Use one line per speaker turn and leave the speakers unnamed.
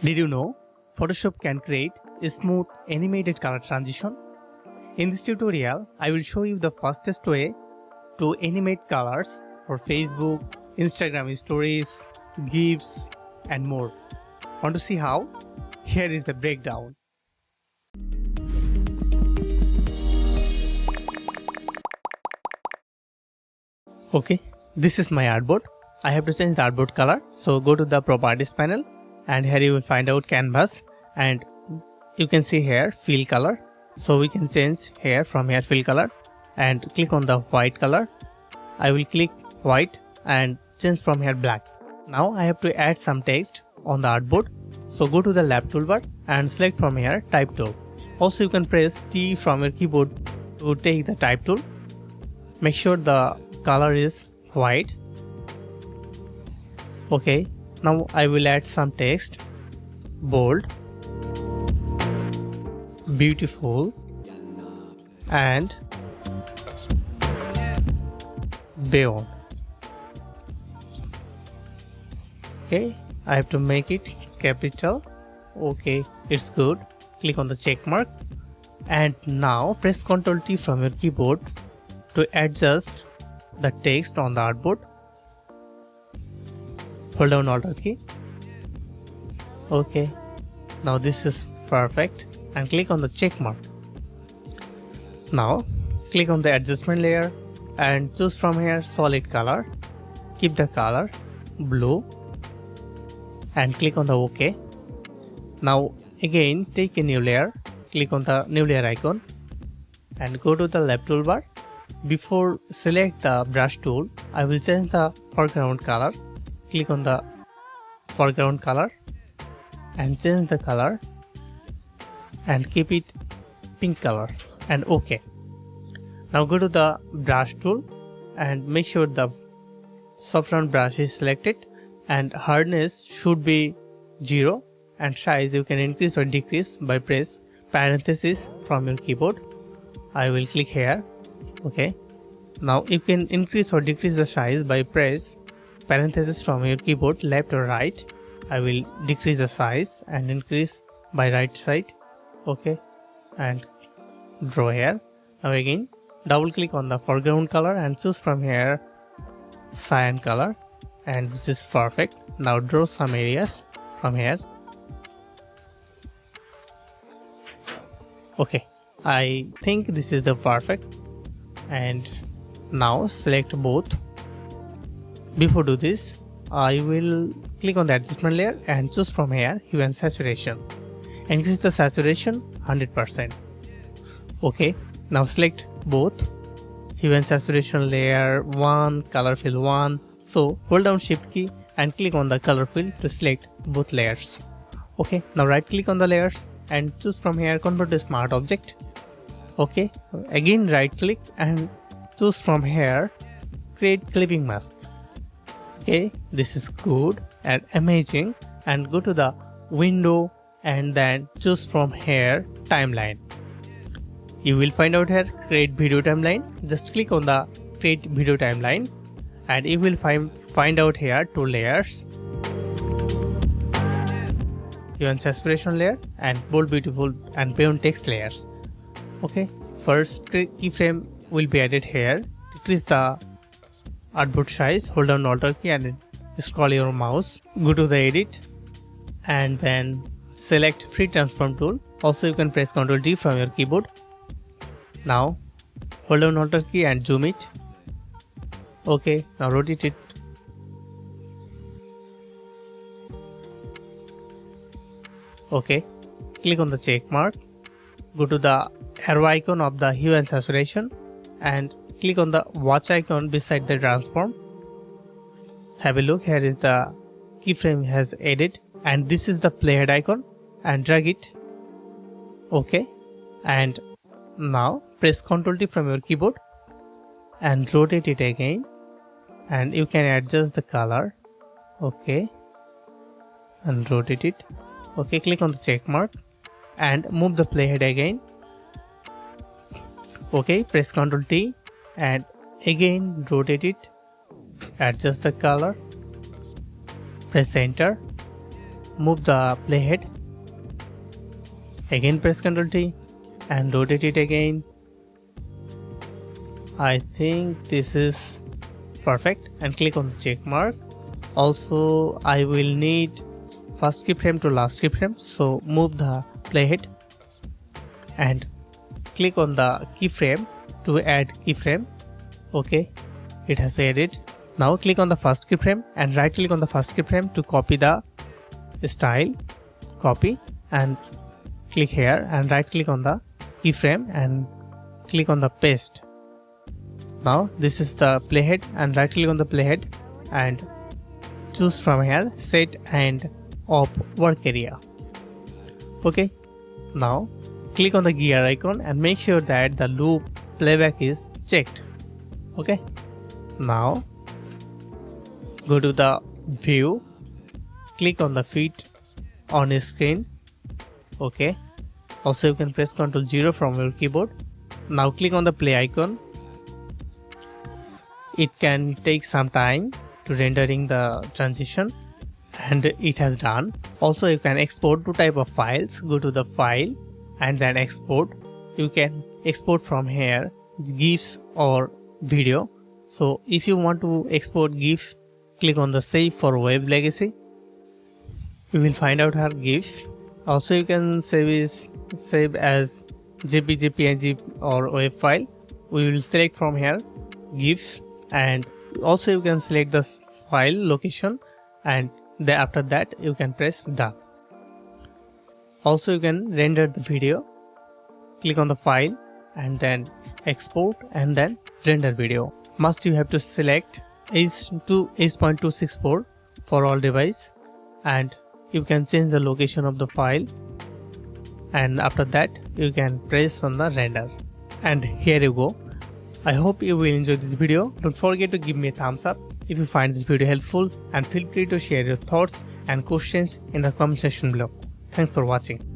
Did you know Photoshop can create a smooth animated color transition? In this tutorial, I will show you the fastest way to animate colors for Facebook, Instagram stories, GIFs, and more. Want to see how? Here is the breakdown. Okay, this is my artboard. I have to change the artboard color, so go to the properties panel and here you will find out canvas and you can see here fill color. So we can change here from here fill color and click on the white color. I will click white and change from here black. Now I have to add some text on the artboard. So go to the left toolbar and select from here type tool. Also you can press T from your keyboard to take the type tool. Make sure the color is white. Okay, now I will add some text. Bold, beautiful, and beyond. Okay, I have to make it capital. Okay, it's good. Click on the check mark and now press Ctrl T from your keyboard to adjust the text on the artboard. Hold down Alt key. Okay, now this is perfect and click on the check mark. Now click on the adjustment layer and choose from here solid color. Keep the color blue and click on the OK. Now again take a new layer, click on the new layer icon and go to the left toolbar. Before select the brush tool, I will change the foreground color. Click on the foreground color and change the color and keep it pink color and OK. Now go to the brush tool and make sure the soft round brush is selected and hardness should be 0 and size you can increase or decrease by press parenthesis from your keyboard. I will click here. Okay. Now you can increase or decrease the size by press parenthesis from your keyboard left or right. I will decrease the size and increase by right side. Okay, and draw here. Now again double click on the foreground color and choose from here cyan color and this is perfect. Now draw some areas from here. Okay, I think this is the perfect and now select both. Before do this, I will click on the adjustment layer and choose from here hue and saturation. Increase the saturation 100%. Okay, now select both hue and saturation layer 1, color fill 1. So hold down shift key and click on the color fill to select both layers. Okay, now right click on the layers and choose from here convert to smart object. Okay, again right click and choose from here create clipping mask. Okay, this is good and amazing and go to the window and then choose from here timeline. You will find out here create video timeline. Just click on the create video timeline and you will find out here two layers, hue and saturation layer and bold, beautiful and beyond text layers. Okay, first keyframe will be added here. Decrease the artboard size, hold down Alt key and scroll your mouse. Go to the edit and then select free transform tool. Also you can press Ctrl D from your keyboard. Now hold down Alt key and zoom it. Okay, now rotate it. Okay, click on the check mark. Go to the arrow icon of the hue and saturation and click on the watch icon beside the transform. Have a look, here is the keyframe has added and this is the playhead icon and drag it. Okay, and now press Ctrl T from your keyboard and rotate it again and you can adjust the color. Okay, and rotate it. Okay, click on the check mark and move the playhead again. Okay, press Ctrl T and again rotate it, adjust the color, press enter, move the playhead. Again press Ctrl T and rotate it again. I think this is perfect, and click on the check mark. Also, I will need first keyframe to last keyframe, so move the playhead and click on the keyframe to add keyframe. Okay, it has added. Now click on the first keyframe and right click on the first keyframe to copy the style. Copy and click here and right click on the keyframe and click on the paste. Now this is the playhead, and right click on the playhead and choose from here set and op work area. Okay, now click on the gear icon and make sure that the loop playback is checked. Okay, now go to the view, click on the fit on screen. Okay, also you can press Ctrl 0 from your keyboard. Now click on the play icon. It can take some time to rendering the transition, and it has done. Also you can export two type of files. Go to the file and then export. You can export from here GIFs or video. So if you want to export GIF, click on the save for web legacy. You will find out here GIF. Also you can save as JPG, PNG or WAV file. We will select from here GIF, and also you can select the file location, and after that you can press done. Also you can render the video. Click on the file and then export and then render video. Must you have to select H.264 for all device, and you can change the location of the file, and after that you can press on the render, and here you go. I hope you will enjoy this video. Don't forget to give me a thumbs up if you find this video helpful, and feel free to share your thoughts and questions in the comment section below. Thanks for watching.